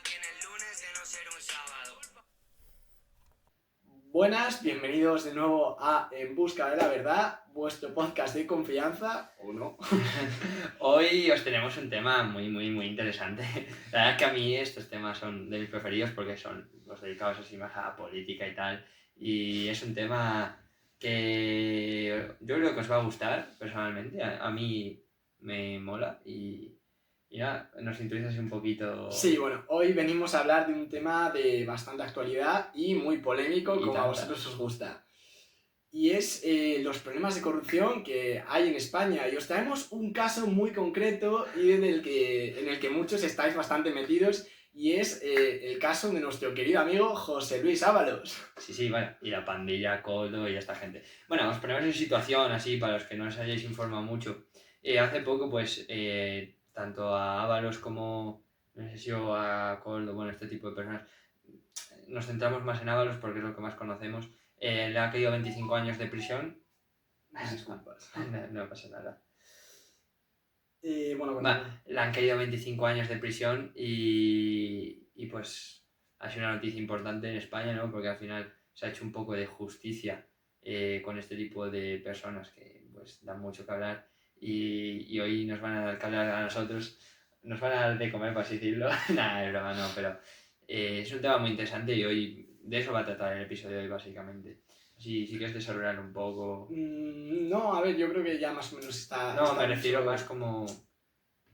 tiene el lunes de no ser un sábado. Buenas, bienvenidos de nuevo a En Busca de la Verdad, vuestro podcast de confianza, ¿o no? Hoy os tenemos un tema muy interesante. La verdad es que a mí estos temas son de mis preferidos porque son los dedicados así más a política y tal. Y es un tema que yo creo que os va a gustar personalmente. A mí me mola y nada, nos introduces un poquito. Sí, bueno, hoy venimos a hablar de un tema de bastante actualidad y muy polémico, Y como a tanta. vosotros os gusta. Y es los problemas de corrupción que hay en España. Y os traemos un caso muy concreto y en el que muchos estáis bastante metidos. Y es el caso de nuestro querido amigo José Luis Ábalos. Sí, bueno, y la pandilla, Coldo y esta gente. Bueno, os ponemos en situación así para los que no os hayáis informado mucho. Hace poco, pues, tanto a Ábalos como, no sé si o a Coldo, bueno, este tipo de personas, nos centramos más en Ábalos porque es lo que más conocemos. Le ha caído 25 años de prisión. Disculpas. No pasa nada. Bueno, Le han caído 25 años de prisión y pues ha sido una noticia importante en España, ¿no? Porque al final se ha hecho un poco de justicia con este tipo de personas que pues dan mucho que hablar y hoy nos van a dar que hablar a nosotros, nos van a dar de comer, por así decirlo. Nada, es broma, no, pero es un tema muy interesante y hoy de eso va a tratar el episodio de hoy básicamente. Si quieres desarrollar un poco. No, a ver, yo creo que ya más o menos está... No, está me refiero dicho. más como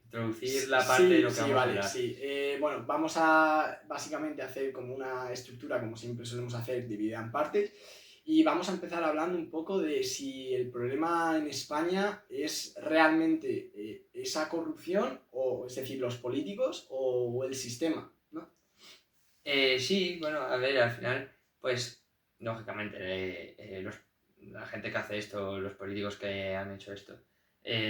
introducir la parte de lo que vamos a hablar. Sí. Bueno, vamos a básicamente hacer como una estructura, como siempre solemos hacer, dividida en partes. Y vamos a empezar hablando un poco de si el problema en España es realmente esa corrupción, o es decir, los políticos o el sistema, ¿no? Sí, bueno, a ver, al final, pues, lógicamente, la gente que hace esto, los políticos que han hecho esto,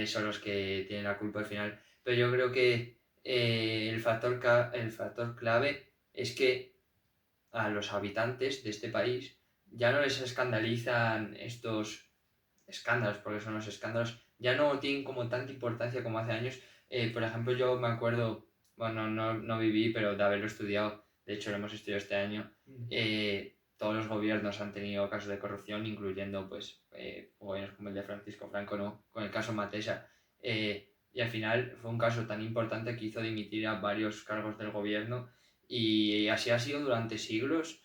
son los que tienen la culpa al final. Pero yo creo que el factor clave es que a los habitantes de este país ya no les escandalizan estos escándalos, porque son los escándalos, ya no tienen como tanta importancia como hace años. Por ejemplo, yo me acuerdo, bueno, no viví, pero de haberlo estudiado, de hecho lo hemos estudiado este año, todos los gobiernos han tenido casos de corrupción, incluyendo pues gobiernos como el de Francisco Franco, ¿no? Con el caso Matesa. Y al final fue un caso tan importante que hizo dimitir a varios cargos del gobierno y así ha sido durante siglos.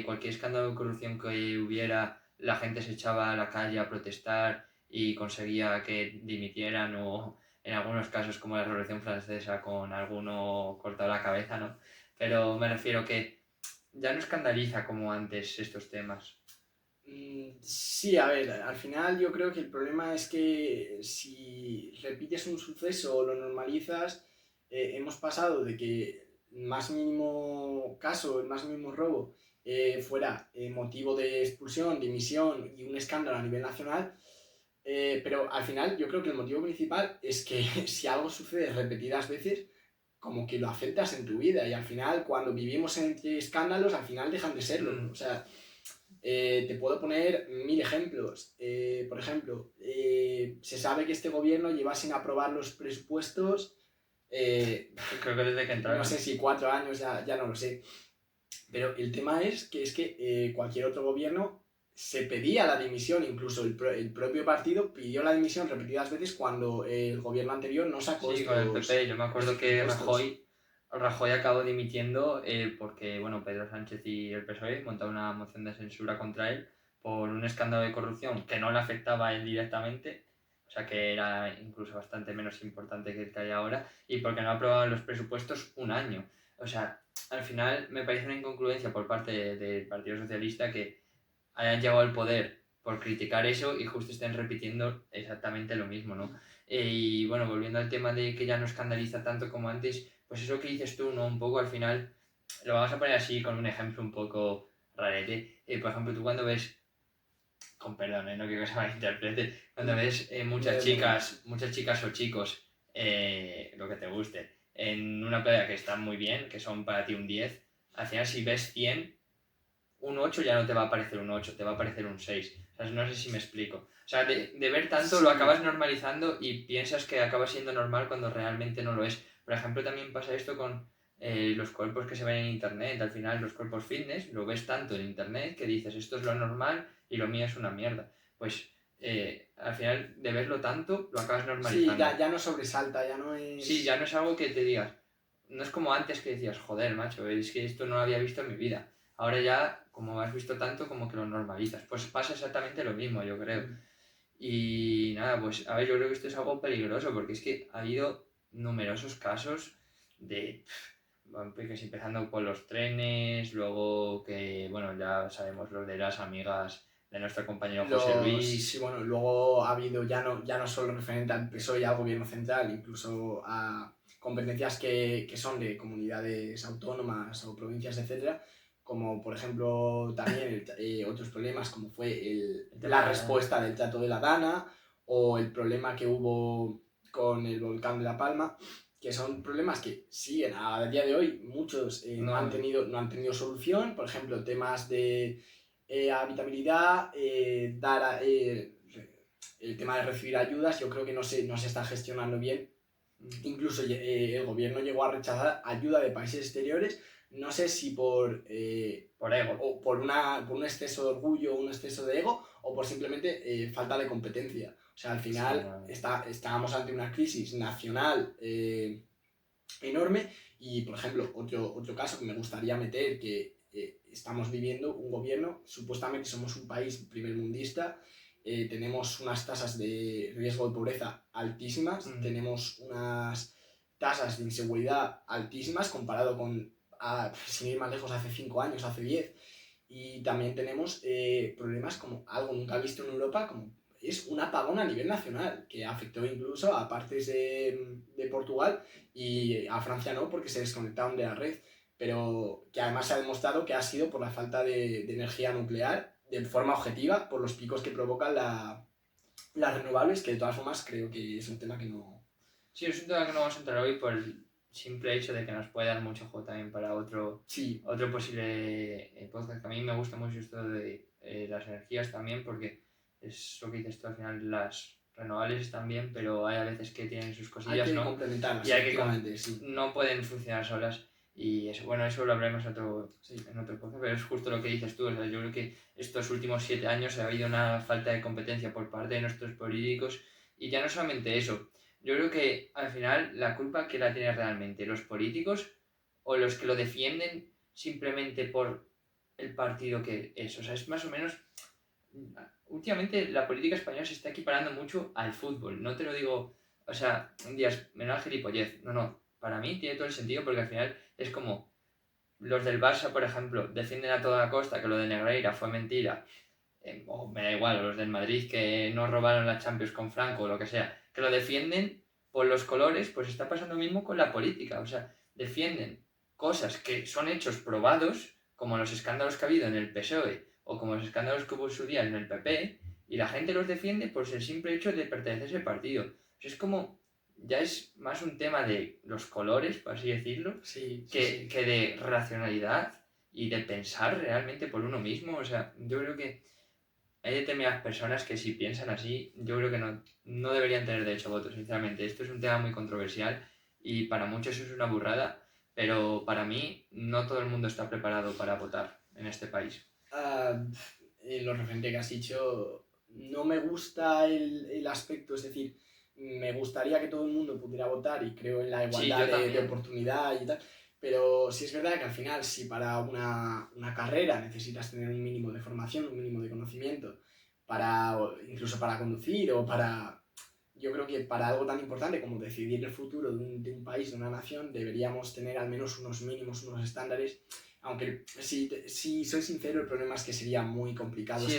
Cualquier escándalo de corrupción que hubiera, la gente se echaba a la calle a protestar y conseguía que dimitieran o en algunos casos como la Revolución Francesa con alguno cortado la cabeza, ¿no? Pero me refiero que ya no escandaliza como antes estos temas. Sí, a ver, al final yo creo que el problema es que si repites un suceso o lo normalizas, hemos pasado de que el más mínimo caso, el más mínimo robo fuera motivo de expulsión, dimisión y un escándalo a nivel nacional, pero al final yo creo que el motivo principal es que si algo sucede repetidas veces, como que lo aceptas en tu vida y al final cuando vivimos entre escándalos, al final dejan de serlo. O sea, te puedo poner 1000 ejemplos. Por ejemplo, se sabe que este gobierno lleva sin aprobar los presupuestos, Creo que desde que entraron. no sé si 4 años, ya no lo sé. Pero el tema es que cualquier otro gobierno se pedía la dimisión, incluso el propio partido pidió la dimisión repetidas veces cuando el gobierno anterior no sacó Sí, con el PP. Yo me acuerdo que Rajoy acabó dimitiendo porque, bueno, Pedro Sánchez y el PSOE montaron una moción de censura contra él por un escándalo de corrupción que no le afectaba a él directamente, o sea que era incluso bastante menos importante que el que hay ahora, y porque no aprobaban los presupuestos un año. O sea, al final me parece una incongruencia por parte del Partido Socialista que hayan llegado al poder por criticar eso y justo estén repitiendo exactamente lo mismo, ¿no? Y bueno, volviendo al tema de que ya no escandaliza tanto como antes, pues eso que dices tú, ¿no? Un poco al final, lo vamos a poner así con un ejemplo un poco rarete. Por ejemplo, tú cuando ves, con perdón, no quiero que se malinterprete, cuando ves muchas chicas o chicos, lo que te guste, en una playa que están muy bien, que son para ti un 10, al final si ves 100, un 8 ya no te va a parecer un 8, te va a parecer un 6. O sea, no sé si me explico. O sea, de ver tanto Sí. lo acabas normalizando y piensas que acaba siendo normal cuando realmente no lo es. Por ejemplo, también pasa esto con los cuerpos que se ven en internet, al final los cuerpos fitness, lo ves tanto en internet que dices esto es lo normal y lo mío es una mierda. Pues al final de verlo tanto lo acabas Sí, normalizando. ya no sobresalta, ya no es... Sí, ya no es algo que te digas. No es como antes que decías, joder, macho, es que esto no lo había visto en mi vida. Ahora ya, como has visto tanto, como que lo normalizas. Pues pasa exactamente lo mismo, yo creo. Y nada, pues a ver, yo creo que esto es algo peligroso porque es que ha habido numerosos casos de, pues, empezando por los trenes, luego que, bueno, ya sabemos los de las amigas de nuestro compañero José Sí, Luis. bueno, luego ha habido ya no solo referente al PSOE y al gobierno central, incluso a competencias que son de comunidades autónomas o provincias, etcétera, como por ejemplo también otros problemas como fue la respuesta del Trato de la Dana o el problema que hubo con el volcán de La Palma, que son problemas que siguen a día de hoy, muchos no han tenido solución, por ejemplo, temas de habitabilidad, el tema de recibir ayudas, yo creo que no se está gestionando bien. Incluso el gobierno llegó a rechazar ayuda de países exteriores, no sé si por ego, o por un exceso de orgullo, un exceso de ego, o por simplemente falta de competencia. O sea, al final sí, estábamos ante una crisis nacional enorme y, por ejemplo, otro caso que me gustaría meter, que estamos viviendo un gobierno, supuestamente somos un país primermundista, tenemos unas tasas de riesgo de pobreza altísimas, tenemos unas tasas de inseguridad altísimas comparado con, sin ir más lejos, hace 5 años, hace 10, y también tenemos problemas como algo nunca visto en Europa, como es un apagón a nivel nacional, que afectó incluso a partes de Portugal y a Francia no, porque se desconectaron de la red, pero que además se ha demostrado que ha sido por la falta de energía nuclear, de forma objetiva, por los picos que provocan las renovables, que de todas formas creo que es un tema que no... Sí, es un tema que no vamos a entrar hoy por el simple hecho de que nos puede dar mucho juego también para otro posible podcast. Que a mí me gusta mucho esto de las energías también, porque es lo que dices tú, al final las renovables están bien, pero hay a veces que tienen sus cosillas, hay que ¿no? complementarlas, Y hay efectivamente, sí. no pueden funcionar solas. Y eso, bueno, eso lo hablaremos en otro podcast, pero es justo lo que dices tú. O sea, yo creo que estos últimos 7 años ha habido una falta de competencia por parte de nuestros políticos, y ya no solamente eso. Yo creo que al final la culpa que la tiene realmente los políticos o los que lo defienden simplemente por el partido que es. O sea, es más o menos... Últimamente la política española se está equiparando mucho al fútbol. No te lo digo, o sea, un día es menos gilipollez. No. Para mí tiene todo el sentido porque al final es como los del Barça, por ejemplo, defienden a toda costa que lo de Negreira fue mentira. O me da igual, o los del Madrid que no robaron la Champions con Franco o lo que sea, que lo defienden por los colores, pues está pasando lo mismo con la política. O sea, defienden cosas que son hechos probados, como los escándalos que ha habido en el PSOE o como los escándalos que hubo en su día en el PP, y la gente los defiende por el simple hecho de pertenecer a ese partido. O sea, es como, ya es más un tema de los colores, por así decirlo, que de racionalidad y de pensar realmente por uno mismo. O sea, yo creo que hay determinadas personas que si piensan así, yo creo que no deberían tener derecho a voto, sinceramente. Esto es un tema muy controversial y para muchos es una burrada, pero para mí no todo el mundo está preparado para votar en este país. Lo referente que has dicho, no me gusta el aspecto, es decir, me gustaría que todo el mundo pudiera votar y creo en la igualdad de oportunidad y tal, pero sí es verdad que al final, si para una carrera necesitas tener un mínimo de formación, un mínimo de conocimiento, incluso para conducir o para... Yo creo que para algo tan importante como decidir el futuro de un país, de una nación, deberíamos tener al menos unos mínimos, unos estándares. Aunque, si soy sincero, el problema es que sería muy complicado. Sí,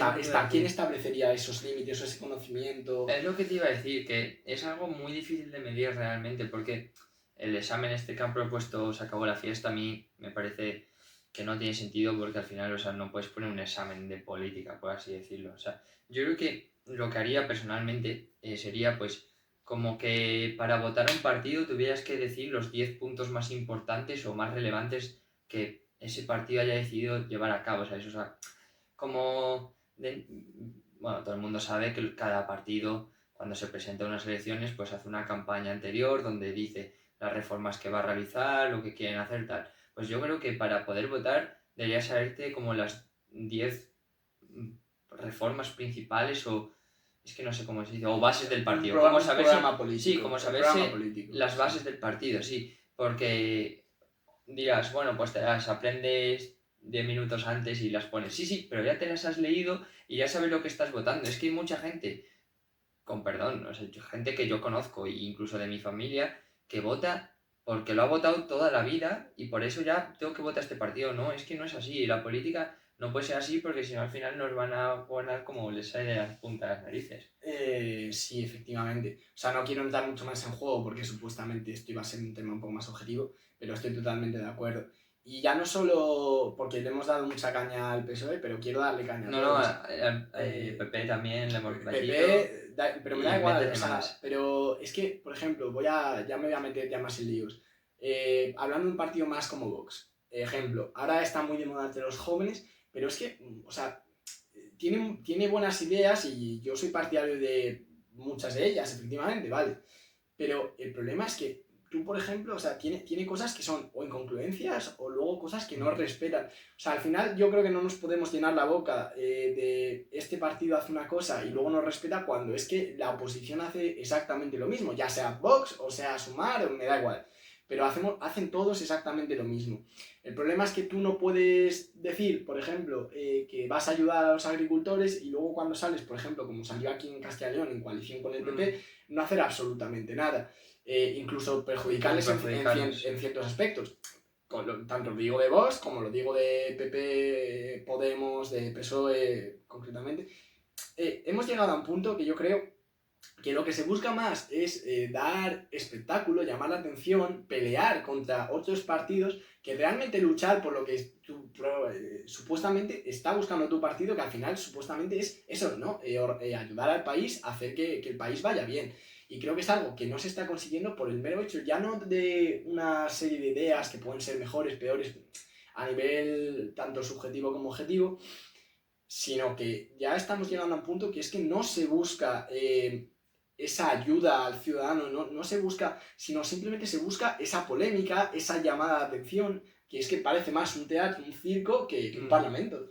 ¿Quién establecería esos límites o ese conocimiento? Es lo que te iba a decir, que es algo muy difícil de medir realmente, porque el examen este que han propuesto Se acabó la fiesta, a mí me parece que no tiene sentido, porque al final, o sea, no puedes poner un examen de política, por así decirlo. O sea, yo creo que lo que haría personalmente sería, pues, como que para votar a un partido tuvieras que decir los 10 puntos más importantes o más relevantes que ese partido haya decidido llevar a cabo, ¿sabes? O sea, como... bueno, todo el mundo sabe que cada partido, cuando se presenta a unas elecciones, pues hace una campaña anterior donde dice las reformas que va a realizar, lo que quieren hacer, tal. Pues yo creo que para poder votar deberías saberte como las 10 reformas principales o... Es que no sé cómo se dice, o bases del partido. Como saberse, programa político. sí, como saberse las bases del partido, sí. Porque dirás, bueno, pues te las aprendes 10 minutos antes y las pones. Sí, pero ya te las has leído y ya sabes lo que estás votando. Es que hay mucha gente, con perdón, o sea, gente que yo conozco, e incluso de mi familia, que vota porque lo ha votado toda la vida y por eso ya tengo que votar este partido. No, es que no es así. La política no puede ser así porque si no al final nos van a gobernar como les sale de las puntas de las narices. Sí, efectivamente. O sea, no quiero entrar mucho más en juego porque supuestamente esto iba a ser un tema un poco más objetivo, pero estoy totalmente de acuerdo. Y ya no solo porque le hemos dado mucha caña al PSOE, pero quiero darle caña a todos. PP también le hemos batido. Pero me da igual, o sea, pero es que, por ejemplo, ya me voy a meter ya más en líos. Hablando de un partido más como Vox, ejemplo, ahora está muy de moda entre los jóvenes, pero es que, o sea, tiene buenas ideas y yo soy partidario de muchas de ellas, efectivamente, ¿vale? Pero el problema es que tú, por ejemplo, o sea, tiene cosas que son o incongruencias o luego cosas que no respetan. O sea, al final yo creo que no nos podemos llenar la boca de este partido hace una cosa y luego no respeta cuando es que la oposición hace exactamente lo mismo, ya sea Vox o sea Sumar, me da igual. Pero hacen todos exactamente lo mismo. El problema es que tú no puedes decir, por ejemplo, que vas a ayudar a los agricultores y luego cuando sales, por ejemplo, como salió aquí en Castilla y León en coalición con el PP, no hacer absolutamente nada. Incluso perjudicarles en ciertos aspectos. Tanto lo digo de Vox como lo digo de PP, Podemos, de PSOE concretamente. Hemos llegado a un punto que yo creo que lo que se busca más es dar espectáculo, llamar la atención, pelear contra otros partidos que realmente luchar por lo que supuestamente está buscando tu partido, que al final supuestamente es eso, ¿no? Ayudar al país a hacer que el país vaya bien. Y creo que es algo que no se está consiguiendo por el mero hecho, ya no de una serie de ideas que pueden ser mejores, peores, a nivel tanto subjetivo como objetivo, sino que ya estamos llegando a un punto que es que no se busca esa ayuda al ciudadano, no se busca, sino simplemente se busca esa polémica, esa llamada de atención, que es que parece más un teatro, un circo que un parlamento.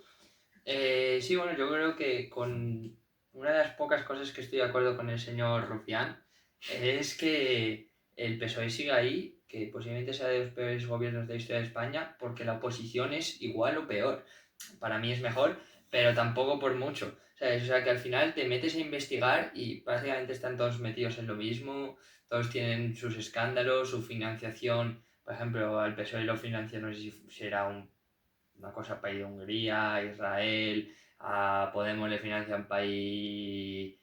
Sí, bueno, yo creo que con una de las pocas cosas que estoy de acuerdo con el señor Rufián es que el PSOE siga ahí, que posiblemente sea de los peores gobiernos de la historia de España, porque la oposición es igual o peor. Para mí es mejor, pero tampoco por mucho. ¿Sabes? O sea, que al final te metes a investigar y prácticamente están todos metidos en lo mismo, todos tienen sus escándalos, su financiación. Por ejemplo, al PSOE lo financia, no sé si será una cosa país de Hungría, Israel, a Podemos le financia un país,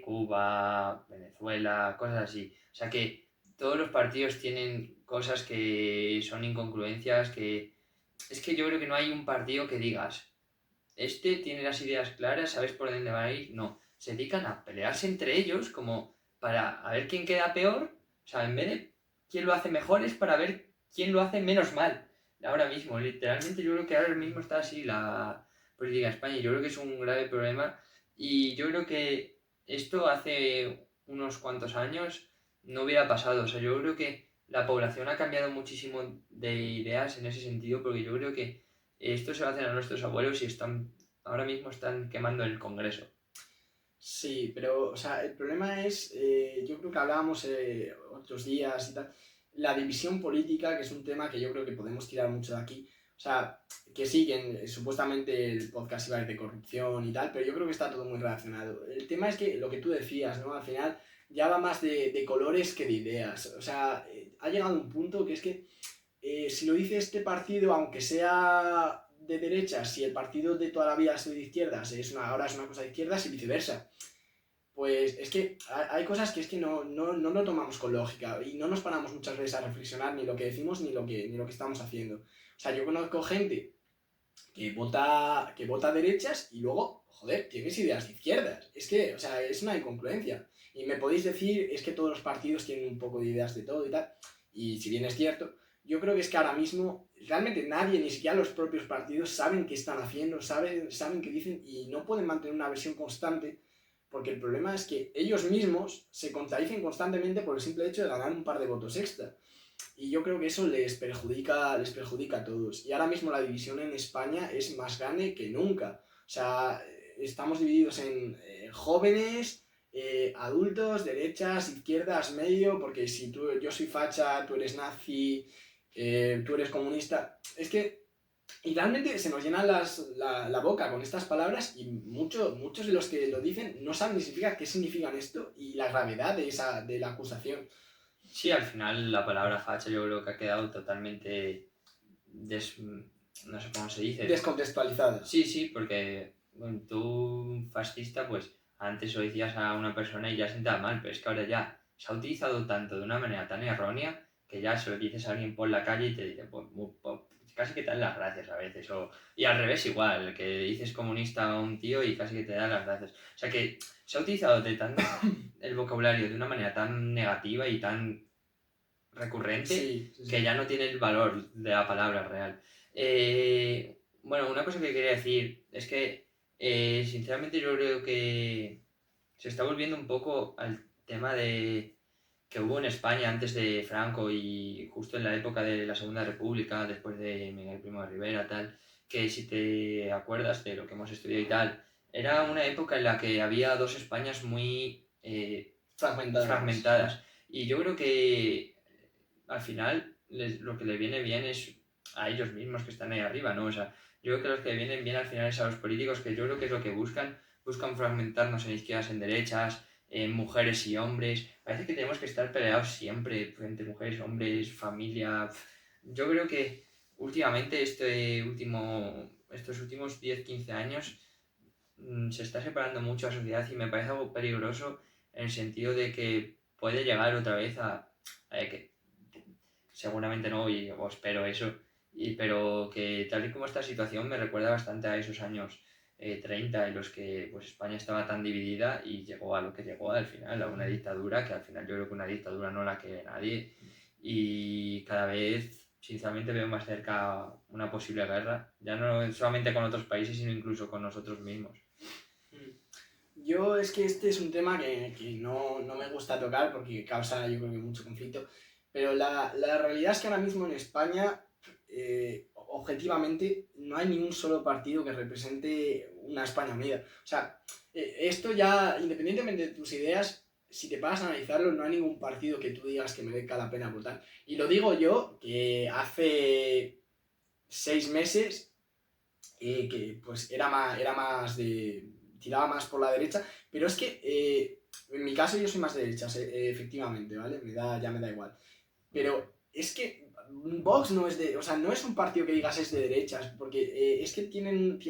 Cuba, Venezuela, cosas así. O sea que todos los partidos tienen cosas que son incongruencias, que es que yo creo que no hay un partido que digas, este tiene las ideas claras, sabes por dónde va a ir. No, se dedican a pelearse entre ellos como para a ver quién queda peor. O sea, en vez de quién lo hace mejor es para ver quién lo hace menos mal. Ahora mismo, literalmente yo creo que ahora mismo está así la política en España. Yo creo que es un grave problema y yo creo que esto hace unos cuantos años no hubiera pasado. O sea, yo creo que la población ha cambiado muchísimo de ideas en ese sentido porque yo creo que esto se lo hacen a nuestros abuelos y ahora mismo están quemando el Congreso. Sí, pero, o sea, el problema es, yo creo que hablábamos otros días y tal, la división política, que es un tema que yo creo que podemos tirar mucho de aquí. O sea, que sí, que supuestamente el podcast iba a ir de corrupción y tal, pero yo creo que está todo muy relacionado. El tema es que lo que tú decías, ¿no? Al final ya va más de colores que de ideas. O sea, ha llegado un punto que es que si lo dice este partido, aunque sea de derechas, si el partido de toda la vida ha sido de izquierdas, ahora es una cosa de izquierdas y viceversa. Pues es que hay cosas que es que no lo tomamos con lógica y no nos paramos muchas veces a reflexionar ni lo que decimos ni lo que estamos haciendo. O sea, yo conozco gente que vota derechas y luego, joder, tienes ideas de izquierdas. Es que, o sea, es una incongruencia. Y me podéis decir, es que todos los partidos tienen un poco de ideas de todo y tal. Y si bien es cierto, yo creo que es que ahora mismo realmente nadie, ni siquiera los propios partidos, saben qué están haciendo, saben qué dicen y no pueden mantener una versión constante porque el problema es que ellos mismos se contradicen constantemente por el simple hecho de ganar un par de votos extra. Y yo creo que eso les perjudica a todos. Y ahora mismo la división en España es más grande que nunca. O sea, estamos divididos en jóvenes, adultos, derechas, izquierdas, medio, porque si yo soy facha, tú eres nazi, tú eres comunista. Es que y realmente se nos llena la boca con estas palabras y muchos de los que lo dicen no saben ni siquiera qué significan esto y la gravedad de la acusación. Sí, al final la palabra facha yo creo que ha quedado totalmente no sé cómo se dice. Descontextualizada. Sí, porque bueno, tú fascista, pues antes lo decías a una persona y ya sentaba mal, pero es que ahora ya se ha utilizado tanto de una manera tan errónea que ya se lo dices a alguien por la calle y te dice, pues, casi que te dan las gracias a veces. Y al revés igual, que dices comunista a un tío y casi que te dan las gracias. O sea que se ha utilizado el vocabulario de una manera tan negativa y tan recurrente Sí. que ya no tiene el valor de la palabra real. Bueno, una cosa que quería decir es que sinceramente yo creo que se está volviendo un poco al tema de que hubo en España antes de Franco y justo en la época de la Segunda República, después de Miguel Primo de Rivera, tal, que si te acuerdas de lo que hemos estudiado y tal, era una época en la que había dos Españas muy fragmentadas. Y yo creo que al final lo que le viene bien es a ellos mismos que están ahí arriba, ¿no? O sea, yo creo que los que vienen bien al final es a los políticos, que yo creo que es lo que buscan fragmentarnos en izquierdas, en derechas, en mujeres y hombres. Parece que tenemos que estar peleados siempre entre mujeres, hombres, familia. Yo creo que últimamente estos últimos 10-15 años se está separando mucho la sociedad y me parece algo peligroso en el sentido de que puede llegar otra vez a que seguramente no, o espero eso, pero que tal y como esta situación me recuerda bastante a esos años 30 en los que pues, España estaba tan dividida y llegó a lo que llegó al final, a una dictadura, que al final yo creo que una dictadura no la quiere nadie y cada vez sinceramente veo más cerca una posible guerra, ya no solamente con otros países sino incluso con nosotros mismos. Yo es que este es un tema que no me gusta tocar porque causa yo creo que mucho conflicto, pero la realidad es que ahora mismo en España objetivamente no hay ni un solo partido que represente una España unida. O sea, esto ya, independientemente de tus ideas, si te paras a analizarlo, no hay ningún partido que tú digas que merezca la pena votar. Y lo digo yo, que hace 6 meses, que pues era más tiraba más por la derecha, pero es que en mi caso yo soy más de derechas, efectivamente, ¿vale? Ya me da igual. Pero es que Vox no es o sea, no es un partido que digas es de derechas, porque es que tienen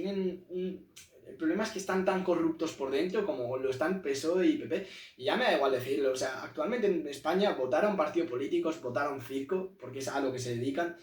el problema es que están tan corruptos por dentro como lo están PSOE y PP, y ya me da igual decirlo, o sea, actualmente en España votar a un partido político es votar a un circo, porque es a lo que se dedican,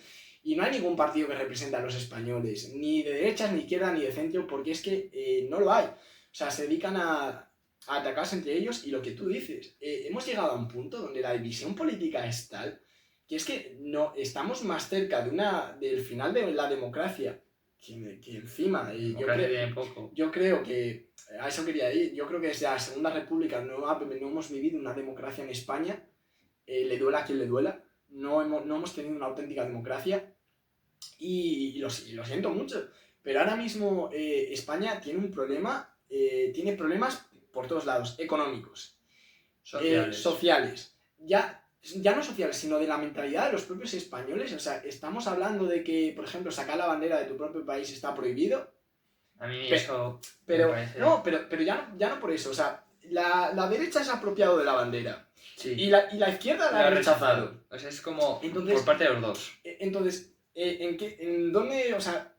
y no hay ningún partido que represente a los españoles, ni de derechas, ni izquierda, ni de centro, porque es que no lo hay. O sea, se dedican a atacarse entre ellos y lo que tú dices, hemos llegado a un punto donde la división política es tal que es que no, estamos más cerca del final de la democracia que encima. Yo creo que, a eso quería ir, yo creo que desde la Segunda República no hemos vivido una democracia en España, le duela a quien le duela, no hemos tenido una auténtica democracia y lo siento mucho, pero ahora mismo España tiene un problema, tiene problemas por todos lados, económicos, sociales, ya no sociales, sino de la mentalidad de los propios españoles. O sea, estamos hablando de que, por ejemplo, sacar la bandera de tu propio país está prohibido. A mí eso pero me parece... No, pero ya no por eso. O sea, la derecha se ha apropiado de la bandera. Sí. Y la izquierda la ha rechazado. O sea, es como por parte de los dos. Entonces, ¿en dónde? O sea,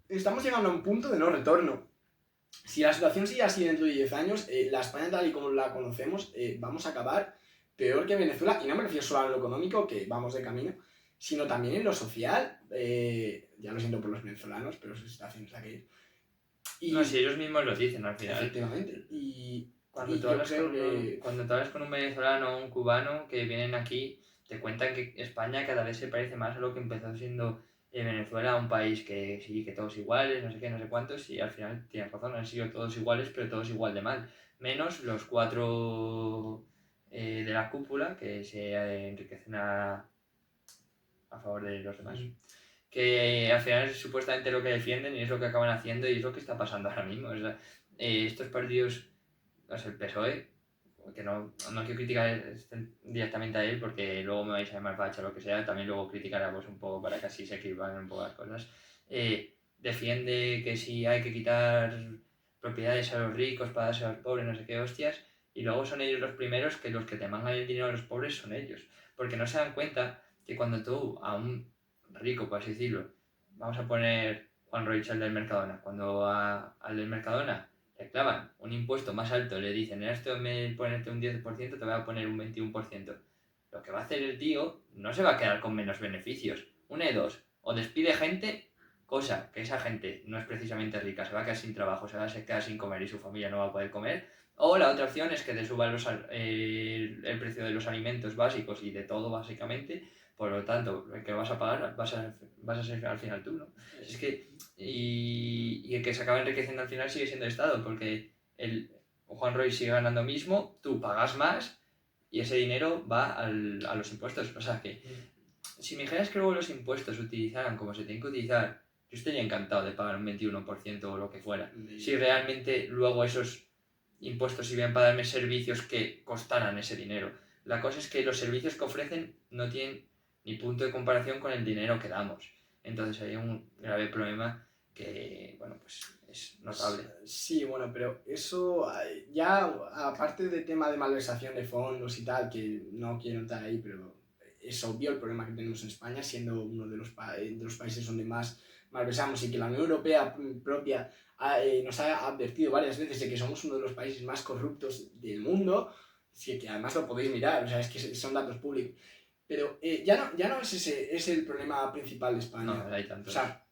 estamos llegando a un punto de no retorno. Si la situación sigue así dentro de 10 años, la España tal y como la conocemos, vamos a acabar peor que Venezuela, y no me refiero solo a lo económico, que vamos de camino, sino también en lo social. Ya lo siento por los venezolanos, pero su situación es la que es. No, si ellos mismos lo dicen al final. Efectivamente. Y cuando tú hablas con un venezolano o un cubano que vienen aquí, te cuentan que España cada vez se parece más a lo que empezó siendo Venezuela, un país que sí, que todos iguales, no sé qué, no sé cuántos, y al final tienen razón, han sido todos iguales, pero todos igual de mal. Menos los 4 de la cúpula que se enriquecen a favor de los demás. Que al final es supuestamente lo que defienden y es lo que acaban haciendo y es lo que está pasando ahora mismo. O sea, estos partidos, o sea, el PSOE, que no quiero criticar directamente a él porque luego me vais a llamar facha o lo que sea, también luego criticaremos un poco para que así se equilibren un poco las cosas. Defiende que si hay que quitar propiedades a los ricos para darse a los pobres, no sé qué hostias, y luego son ellos los primeros que los que te mangan el dinero a los pobres son ellos, porque no se dan cuenta que cuando tú a un rico, por así decirlo, vamos a poner Juan Roig, el del Mercadona, cuando al del Mercadona le clavan un impuesto más alto, le dicen, en esto en vez de ponerte un 10%, te voy a poner un 21%. Lo que va a hacer el tío no se va a quedar con menos beneficios. Una de dos, o despide gente, cosa que esa gente no es precisamente rica, se va a quedar sin trabajo, se va a quedar sin comer y su familia no va a poder comer. O la otra opción es que te suban el precio de los alimentos básicos y de todo básicamente. Por lo tanto, el que vas a pagar vas a ser al final tú, ¿no? Es que, y el que se acaba enriqueciendo al final sigue siendo el Estado, porque Juan Roy sigue ganando mismo, tú pagas más y ese dinero va a los impuestos. O sea que, si me dijeras que luego los impuestos se utilizaran como se tienen que utilizar, yo estaría encantado de pagar un 21% o lo que fuera. Si realmente luego esos impuestos sirven para darme servicios que costaran ese dinero. La cosa es que los servicios que ofrecen no tienen ni punto de comparación con el dinero que damos. Entonces hay un grave problema que, bueno, pues es notable. Sí, bueno, pero eso ya aparte del tema de malversación de fondos y tal, que no quiero entrar ahí, pero es obvio el problema que tenemos en España, siendo uno de los países donde más malversamos y que la Unión Europea propia nos ha advertido varias veces de que somos uno de los países más corruptos del mundo, que además lo podéis mirar, o sea, es que son datos públicos. Pero ya no es ese es el problema principal de España. No, hay tantos. O sea,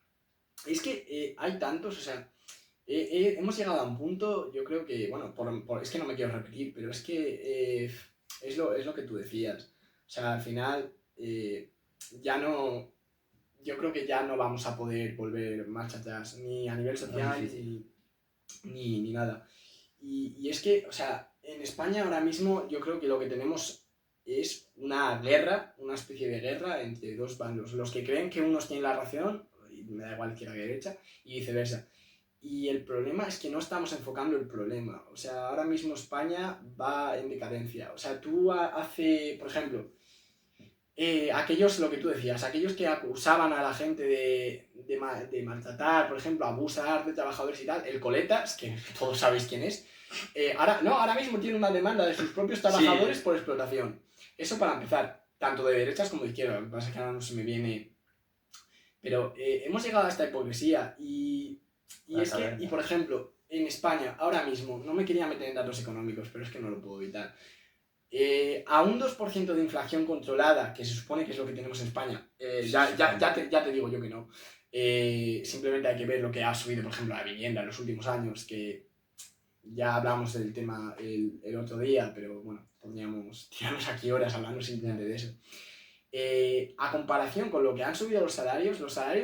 es que hay tantos, o sea, hemos llegado a un punto, yo creo que, bueno, es que no me quiero repetir, pero es que es lo que tú decías. O sea, al final ya no, yo creo que ya no vamos a poder volver marcha atrás, ni a nivel social, ni nada. Y es que, o sea, en España ahora mismo yo creo que lo que tenemos es una guerra, una especie de guerra entre dos bandos. Los que creen que unos tienen la razón, y me da igual izquierda que derecha, y viceversa. Y el problema es que no estamos enfocando el problema. O sea, ahora mismo España va en decadencia. O sea, tú por ejemplo, aquellos, lo que tú decías, aquellos que acusaban a la gente de maltratar, por ejemplo, abusar de trabajadores y tal, el Coletas, que todos sabéis quién es, ahora mismo tiene una demanda de sus propios trabajadores por explotación. Eso para empezar, tanto de derechas como de izquierda, lo que pasa es que ahora no se me viene. Pero hemos llegado a esta hipocresía y por ejemplo, en España, ahora mismo, no me quería meter en datos económicos, pero es que no lo puedo evitar. A un 2% de inflación controlada, que se supone que es lo que tenemos en España, ya te digo yo que no. Simplemente hay que ver lo que ha subido, por ejemplo, la vivienda en los últimos años, que ya hablamos del tema el otro día, pero bueno, podríamos tirarnos aquí horas hablando simplemente de eso. A comparación con lo que han subido los salarios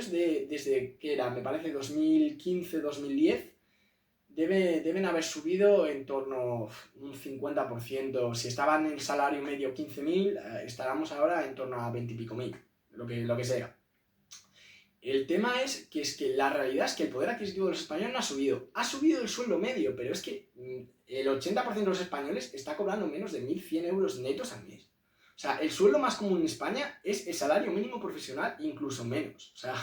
desde que era, me parece, 2015-2010, deben haber subido en torno a un 50%. Si estaban en el salario medio 15.000, estaremos ahora en torno a 20 y pico mil, lo que sea. El tema es que la realidad es que el poder adquisitivo de los españoles no ha subido. Ha subido el sueldo medio, pero es que el 80% de los españoles está cobrando menos de 1.100 euros netos al mes. O sea, el sueldo más común en España es el salario mínimo profesional, incluso menos. O sea,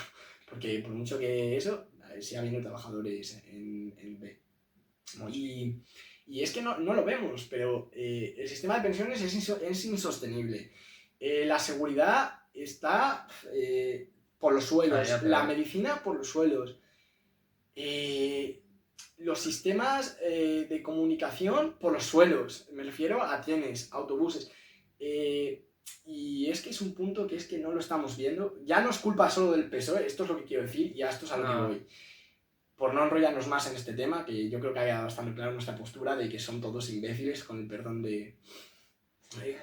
porque por mucho que eso, sigue habiendo trabajadores en B. Y es que no lo vemos, pero el sistema de pensiones es insostenible. La seguridad está por los suelos, la medicina por los suelos. Los sistemas de comunicación por los suelos, me refiero a trenes, autobuses. Y es que es un punto que es que no lo estamos viendo. Ya no es culpa solo del PSOE, esto es lo que quiero decir y a esto es a lo que voy. Por no enrollarnos más en este tema, que yo creo que ha quedado bastante claro nuestra postura de que son todos imbéciles, con el perdón de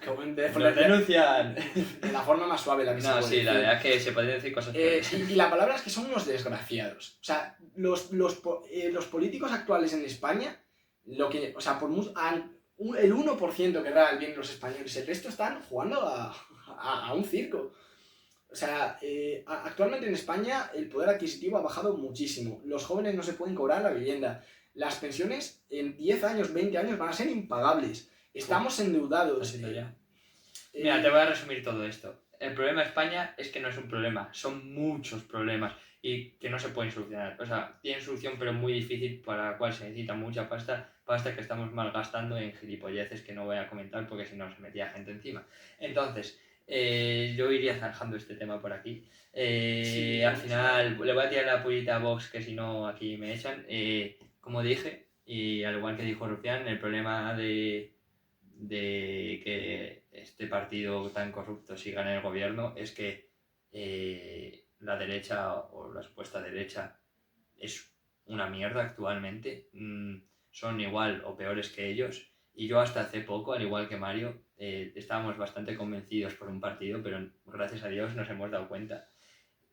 Como ¡Nos denuncian! de la forma más suave la que se No, puede sí, decir. la verdad es que se podrían decir cosas peores. Y la palabra es que son unos desgraciados. O sea, los políticos actuales en España, o sea, el 1% querrá el bien de los españoles, el resto están jugando a un circo. O sea, actualmente en España el poder adquisitivo ha bajado muchísimo. Los jóvenes no se pueden cobrar la vivienda. Las pensiones en 10 años, 20 años van a ser impagables. Estamos endeudados. Mira, te voy a resumir todo esto. El problema de España es que no es un problema, son muchos problemas y que no se pueden solucionar. O sea, tienen solución pero muy difícil, para la cual se necesita mucha pasta que estamos malgastando en gilipolleces que no voy a comentar porque si no se metía gente encima. Entonces, yo iría zanjando este tema por aquí. Al final le voy a tirar la pullita a Vox, que si no aquí me echan. Como dije, y al igual que dijo Rufián, el problema de que este partido tan corrupto siga en el gobierno es que la derecha o la supuesta derecha es una mierda actualmente. Son igual o peores que ellos. Y yo hasta hace poco, al igual que Mario, estábamos bastante convencidos por un partido, pero gracias a Dios nos hemos dado cuenta.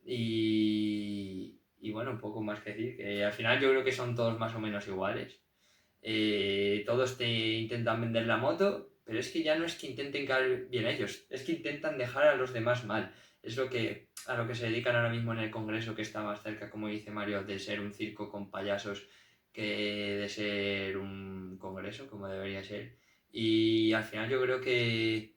Y bueno, un poco más que decir, que al final yo creo que son todos más o menos iguales. Todos te intentan vender la moto, pero es que ya no es que intenten caer bien ellos, es que intentan dejar a los demás mal. Es a lo que se dedican ahora mismo en el Congreso, que está más cerca, como dice Mario, de ser un circo con payasos que de ser un congreso, como debería ser. Y al final yo creo que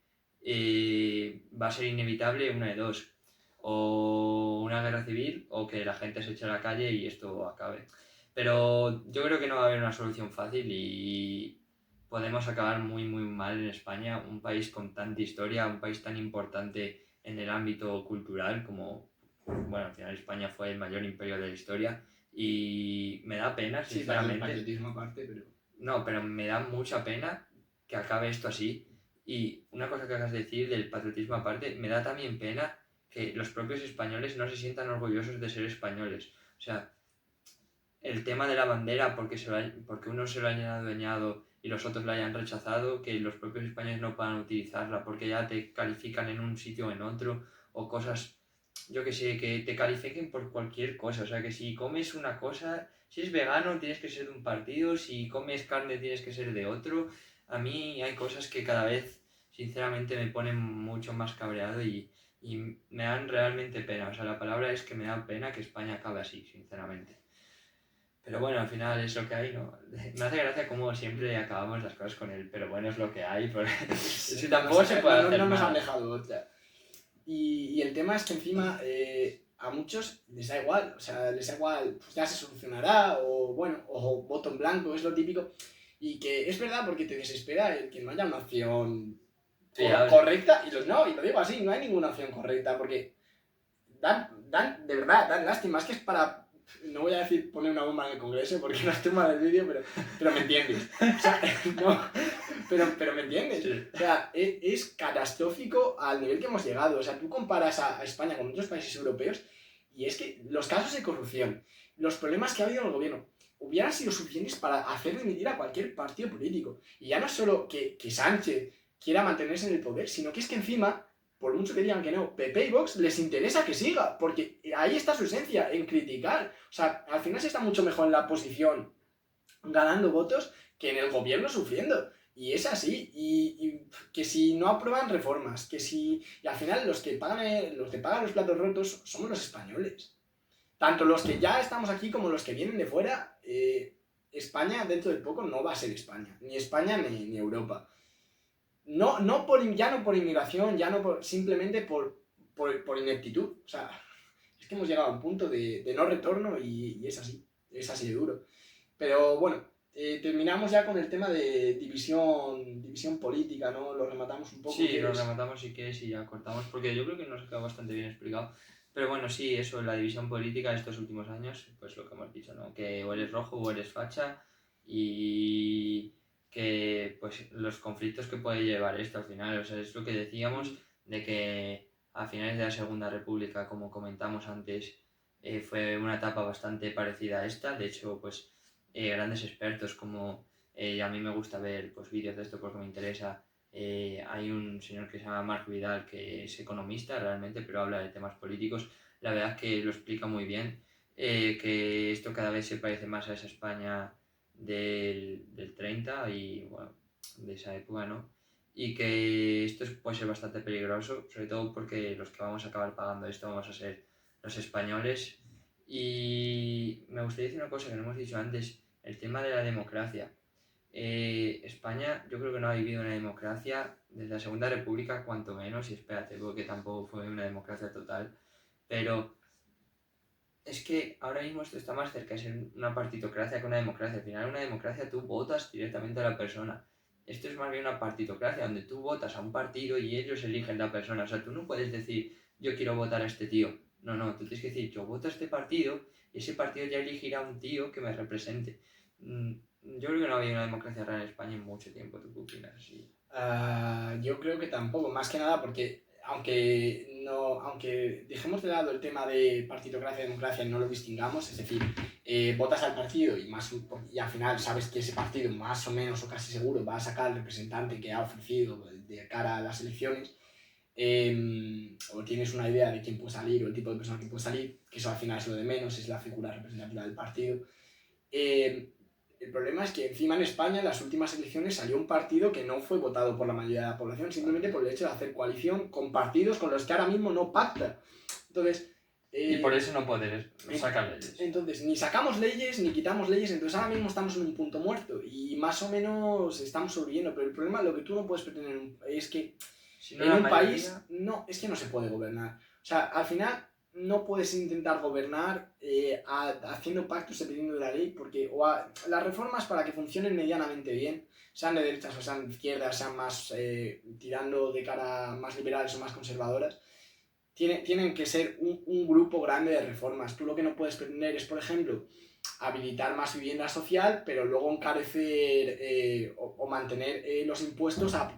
va a ser inevitable una de dos: o una guerra civil o que la gente se eche a la calle y esto acabe. Pero yo creo que no va a haber una solución fácil y podemos acabar muy muy mal en España, un país con tanta historia, un país tan importante en el ámbito cultural como, bueno, al final España fue el mayor imperio de la historia y me da pena, Sí, para el sinceramente. patriotismo aparte, pero... No, pero me da mucha pena que acabe esto así. Y una cosa que acabas de decir del patriotismo aparte, me da también pena que los propios españoles no se sientan orgullosos de ser españoles. O sea, el tema de la bandera, porque unos se lo hayan adueñado y los otros la hayan rechazado, que los propios españoles no puedan utilizarla porque ya te califican en un sitio o en otro, o cosas, yo que sé, que te califiquen por cualquier cosa. O sea, que si comes una cosa, si es vegano tienes que ser de un partido, si comes carne tienes que ser de otro. A mí hay cosas que cada vez, sinceramente, me ponen mucho más cabreado y me dan realmente pena. O sea, la palabra es que me da pena que España acabe así, sinceramente. Pero bueno, al final es lo que hay, ¿no? Me hace gracia como siempre acabamos las cosas con el pero bueno, es lo que hay, porque si tampoco se puede hacer no nos han nada. dejado otra. Y el tema es que encima a muchos les da igual, o sea, les da igual, pues ya se solucionará, o bueno, o voto en blanco, es lo típico. Y que es verdad porque te desespera el que no haya una opción correcta, y lo digo así, no hay ninguna opción correcta, porque de verdad, dan lástima, es que es para... No voy a decir poner una bomba en el Congreso porque no estoy mal el vídeo, pero me entiendes. O sea, no, pero me entiendes. Sí. O sea, es catastrófico al nivel que hemos llegado. O sea, tú comparas a España con otros países europeos y es que los casos de corrupción, los problemas que ha habido en el gobierno, hubieran sido suficientes para hacer dimitir a cualquier partido político. Y ya no solo que Sánchez quiera mantenerse en el poder, sino que es que encima, por mucho que digan que no, PP y Vox les interesa que siga, porque ahí está su esencia, en criticar. O sea, al final se está mucho mejor en la oposición ganando votos que en el gobierno sufriendo. Y es así, y que si no aprueban reformas, que si... Y al final los que pagan los platos rotos somos los españoles. Tanto los que ya estamos aquí como los que vienen de fuera. España dentro de poco no va a ser España, ni España ni Europa. Ya no por inmigración, simplemente por ineptitud. O sea, es que hemos llegado a un punto de no retorno y es así de duro. Pero bueno, terminamos ya con el tema de división política, ¿no? Lo rematamos un poco. Sí, lo rematamos si quieres y ya cortamos, porque yo creo que nos ha quedado bastante bien explicado. Pero bueno, sí, eso, la división política de estos últimos años, pues lo que hemos dicho, ¿no? Que o eres rojo o eres facha y que pues los conflictos que puede llevar esto al final, o sea, es lo que decíamos de que a finales de la Segunda República, como comentamos antes, fue una etapa bastante parecida a esta. De hecho, pues grandes expertos como a mí me gusta ver pues vídeos de esto porque me interesa, Hay un señor que se llama Marc Vidal que es economista realmente, pero habla de temas políticos. La verdad es que lo explica muy bien, que esto cada vez se parece más a esa España del 30 y bueno, de esa época, ¿no? Y que esto puede ser bastante peligroso, sobre todo porque los que vamos a acabar pagando esto vamos a ser los españoles. Y me gustaría decir una cosa que no hemos dicho antes, el tema de la democracia. España yo creo que no ha vivido una democracia desde la Segunda República, cuanto menos, y espérate, porque tampoco fue una democracia total, pero es que ahora mismo esto está más cerca de ser una partitocracia que una democracia. Al final, una democracia tú votas directamente a la persona. Esto es más bien una partitocracia, donde tú votas a un partido y ellos eligen la persona. O sea, tú no puedes decir, yo quiero votar a este tío. No, no, tú tienes que decir, yo voto a este partido y ese partido ya elegirá a un tío que me represente. Yo creo que no ha habido una democracia real en España en mucho tiempo. ¿Tú qué opinas? Sí. Yo creo que tampoco, más que nada porque aunque dejemos de lado el tema de partitocracia y democracia y no lo distingamos, es decir, votas al partido y al final sabes que ese partido más o menos o casi seguro va a sacar al representante que ha ofrecido de cara a las elecciones, o tienes una idea de quién puede salir o el tipo de persona que puede salir, que eso al final es lo de menos, es la figura representativa del partido. El problema es que encima en España en las últimas elecciones salió un partido que no fue votado por la mayoría de la población simplemente por el hecho de hacer coalición con partidos con los que ahora mismo no pacta. Entonces, y por eso no poder sacar leyes. Entonces, ni sacamos leyes ni quitamos leyes, entonces ahora mismo estamos en un punto muerto y más o menos estamos sobreviviendo, pero el problema, lo que tú no puedes pretender es que Si no, en la un mayoría... país, no, es que no se puede gobernar. O sea, al final no puedes intentar gobernar haciendo pactos dependiendo de la ley, porque las reformas para que funcionen medianamente bien, sean de derechas o sean de izquierdas, sean más tirando de cara más liberales o más conservadoras, tienen que ser un grupo grande de reformas. Tú lo que no puedes pretender es, por ejemplo, habilitar más vivienda social, pero luego encarecer o mantener los impuestos a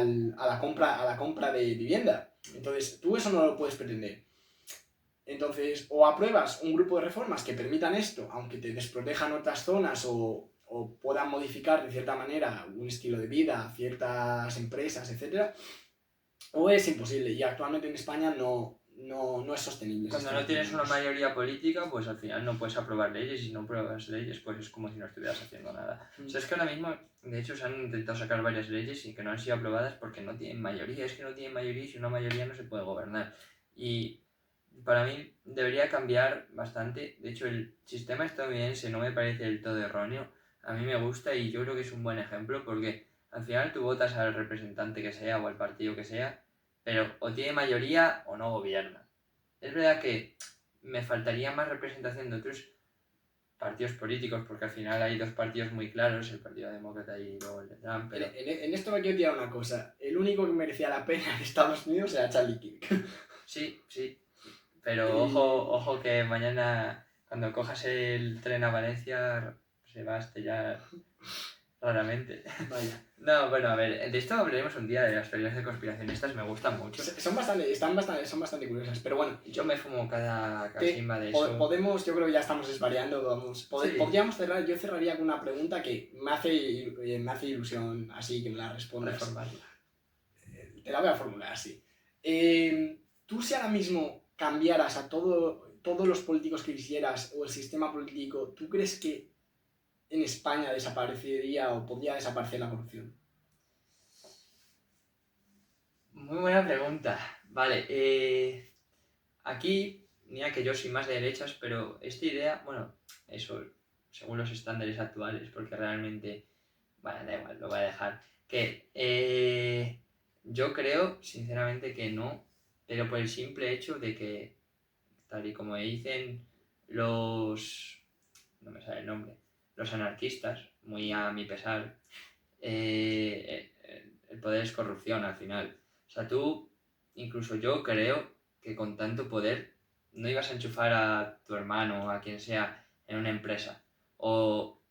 la compra de vivienda. Entonces, tú eso no lo puedes pretender. Entonces, o apruebas un grupo de reformas que permitan esto, aunque te desprotejan otras zonas o puedan modificar de cierta manera un estilo de vida, ciertas empresas, etc. O es imposible, y actualmente en España no es sostenible. Cuando no tienes una mayoría política, pues al final no puedes aprobar leyes, y si no apruebas leyes, pues es como si no estuvieras haciendo nada. O sea, es que ahora mismo, de hecho, se han intentado sacar varias leyes y que no han sido aprobadas porque no tienen mayoría. Es que no tienen mayoría y sin una mayoría no se puede gobernar. Y para mí debería cambiar bastante. De hecho, el sistema estadounidense no me parece del todo erróneo. A mí me gusta y yo creo que es un buen ejemplo porque al final tú votas al representante que sea o al partido que sea, pero o tiene mayoría o no gobierna. Es verdad que me faltaría más representación de otros partidos políticos, porque al final hay dos partidos muy claros, el Partido Demócrata y luego el de Trump. Pero... En esto me quiero tirar una cosa. El único que merecía la pena en Estados Unidos era Charlie Kirk. Sí, pero ojo que mañana cuando cojas el tren a Valencia se va a estrellar raramente. Vaya. No, bueno, a ver, de esto hablaremos un día, de las teorías de conspiración. Estas me gustan mucho. Son bastante curiosas, pero bueno. Yo me fumo cada casimba de eso. Podemos, yo creo que ya estamos desvariando, vamos. Sí. Podríamos cerrar, yo cerraría con una pregunta que me hace ilusión así que me la respondas. Te la voy a formular así. Tú si ahora mismo cambiaras a todos los políticos que quisieras o el sistema político, ¿tú crees que en España desaparecería o podría desaparecer la corrupción? Muy buena pregunta. Vale, aquí, mira que yo soy más de derechas, pero esta idea, bueno, eso, según los estándares actuales, porque realmente, bueno, da igual, lo voy a dejar. Que yo creo, sinceramente, que no, pero por el simple hecho de que, tal y como dicen no me sale el nombre, los anarquistas, muy a mi pesar, el poder es corrupción al final. O sea, tú, incluso yo creo que con tanto poder no ibas a enchufar a tu hermano o a quien sea en una empresa. O,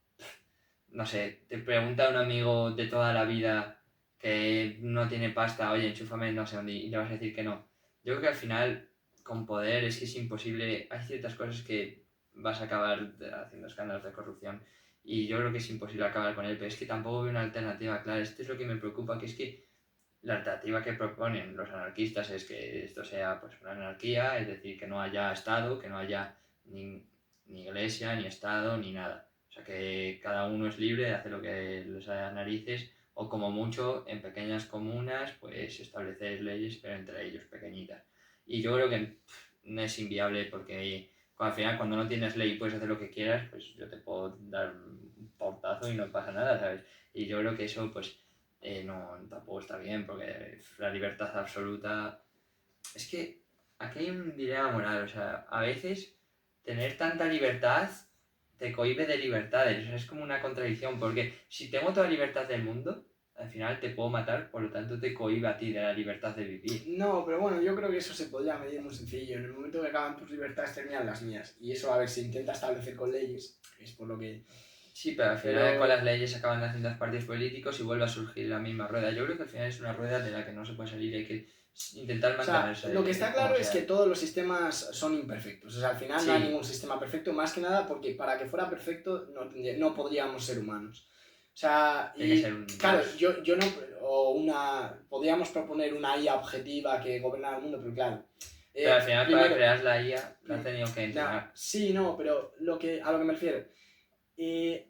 no sé, te pregunta un amigo de toda la vida que no tiene pasta, oye, enchúfame no sé dónde, y le vas a decir que no. Yo creo que al final, con poder, es que es imposible. Hay ciertas cosas que vas a acabar haciendo escándalos de corrupción. y yo creo que es imposible acabar con él, pero es que tampoco veo una alternativa clara. Esto es lo que me preocupa, que es que la alternativa que proponen los anarquistas es que esto sea pues una anarquía, es decir, que no haya Estado, que no haya ni iglesia, ni Estado, ni nada. O sea, que cada uno es libre de hacer lo que les haga narices, o como mucho, en pequeñas comunas, pues establecer leyes, pero entre ellos pequeñitas. Y yo creo que no es inviable porque al final cuando no tienes ley y puedes hacer lo que quieras, pues yo te puedo dar un portazo y no pasa nada, ¿sabes? Y yo creo que eso, pues, no, tampoco está bien, porque la libertad absoluta... Es que aquí hay un dilema moral, o sea, a veces tener tanta libertad te cohíbe de libertades, o sea, es como una contradicción, porque si tengo toda la libertad del mundo, al final te puedo matar, por lo tanto te cohíbe a ti de la libertad de vivir. No, pero bueno, yo creo que eso se podría medir muy sencillo. En el momento que acaban tus libertades terminan las mías. Y eso, a ver, se intenta establecer con leyes, es por lo que... Sí, pero al final con las leyes acaban haciendo los partidos políticos y vuelve a surgir la misma rueda. Yo creo que al final es una rueda de la que no se puede salir, hay que intentar mantenerse. O sea, lo que está claro es que todos los sistemas son imperfectos. O sea, al final no hay ningún sistema perfecto, más que nada porque para que fuera perfecto no podríamos ser humanos. O sea, y claro, yo no... podríamos proponer una IA objetiva que gobernara el mundo, pero claro... pero al final para crear la IA la han tenido que entrenar. Sí, no, pero a lo que me refiero...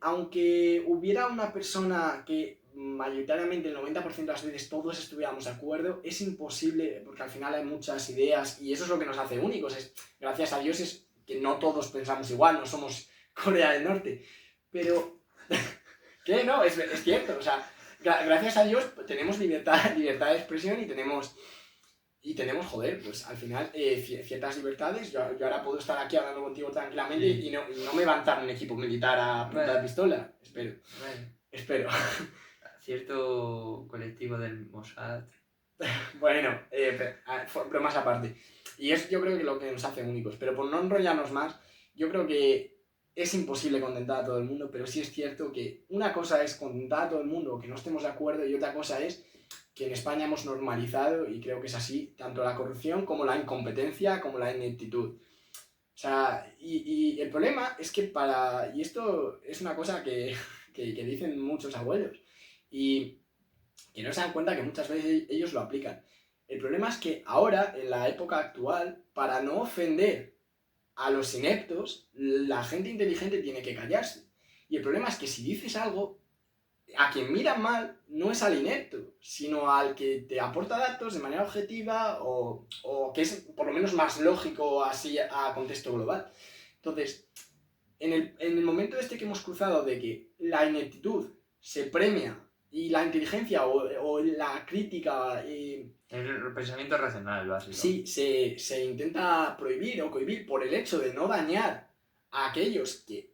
aunque hubiera una persona que mayoritariamente el 90% de las veces todos estuviéramos de acuerdo, es imposible porque al final hay muchas ideas y eso es lo que nos hace únicos. Gracias a Dios es que no todos pensamos igual, no somos Corea del Norte. Pero, ¿qué? No, es cierto. O sea, gracias a Dios tenemos libertad de expresión y tenemos, joder, pues al final ciertas libertades. Yo ahora puedo estar aquí hablando contigo tranquilamente y no me van a dar un equipo militar a punta de pistola. Espero. Cierto colectivo del Mossad. Bueno, bromas aparte. Y es yo creo que lo que nos hace únicos. Pero por no enrollarnos más, yo creo que es imposible contentar a todo el mundo, pero sí es cierto que una cosa es contentar a todo el mundo, que no estemos de acuerdo, y otra cosa es que en España hemos normalizado, y creo que es así, tanto la corrupción como la incompetencia, como la ineptitud. O sea, y el problema es que y esto es una cosa que dicen muchos abuelos, y que no se dan cuenta que muchas veces ellos lo aplican. El problema es que ahora, en la época actual, para no ofender a los ineptos, la gente inteligente tiene que callarse. Y el problema es que si dices algo, a quien miran mal no es al inepto, sino al que te aporta datos de manera objetiva o que es por lo menos más lógico así a contexto global. Entonces, en el momento que hemos cruzado de que la ineptitud se premia y la inteligencia o la crítica... el pensamiento racional, básico. Sí, se intenta prohibir o cohibir por el hecho de no dañar a aquellos que,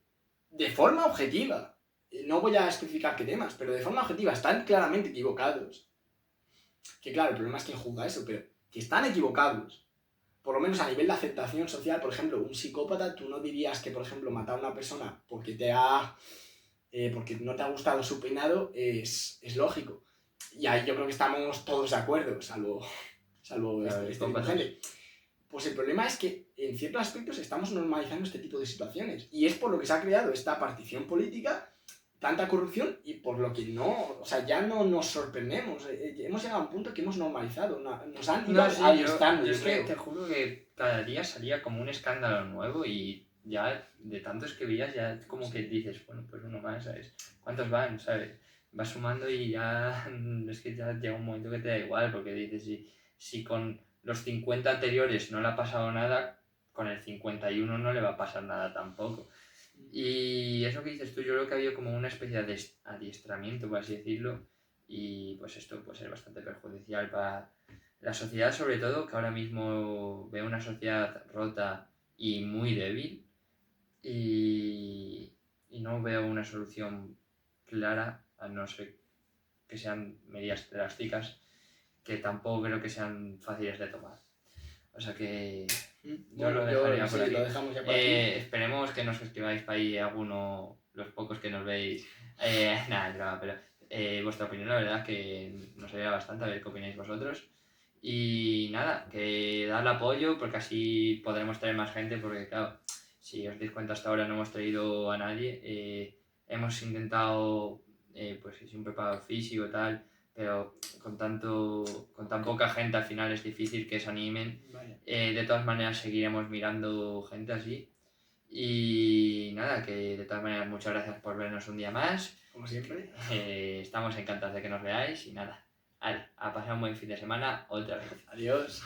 de forma objetiva, no voy a especificar qué temas, pero de forma objetiva están claramente equivocados. Que claro, el problema es quién juzga eso, pero que están equivocados. Por lo menos a nivel de aceptación social, por ejemplo, un psicópata, tú no dirías que, por ejemplo, matar a una persona porque porque no te ha gustado su peinado es lógico. Y ahí yo creo que estamos todos de acuerdo, salvo este tipo de gente. Pues el problema es que en ciertos aspectos estamos normalizando este tipo de situaciones. Y es por lo que se ha creado esta partición política, tanta corrupción, y por lo que ya no nos sorprendemos. Hemos llegado a un punto que hemos normalizado, nos han ido alistando. Yo es que te juro que cada día salía como un escándalo nuevo y ya de tantos que veías, ya como que dices, bueno, pues uno más, ¿sabes? ¿Cuántos van, sabes? Vas sumando y ya es que ya llega un momento que te da igual, porque dices, si con los 50 anteriores no le ha pasado nada, con el 51 no le va a pasar nada tampoco. Y eso que dices tú, yo creo que ha habido como una especie de adiestramiento, por así decirlo, y pues esto puede ser bastante perjudicial para la sociedad, sobre todo, que ahora mismo veo una sociedad rota y muy débil, y no veo una solución clara, a no ser que sean medidas drásticas, que tampoco creo que sean fáciles de tomar. O sea que yo lo dejaría por aquí. Lo dejamos ya por aquí. Esperemos que nos escribáis para ahí alguno, los pocos que nos veis. Nada, es broma, pero vuestra opinión la verdad es que nos ayuda bastante a ver qué opináis vosotros. Y nada, que dadle apoyo porque así podremos traer más gente, porque claro, si os dais cuenta hasta ahora no hemos traído a nadie. hemos intentado, pues es un preparador físico y tal, pero con tan poca gente al final es difícil que se animen. Vaya. De todas maneras seguiremos mirando gente así. Y nada, que de todas maneras muchas gracias por vernos un día más. Como siempre. Estamos encantados de que nos veáis y nada, a pasar un buen fin de semana otra vez. Adiós.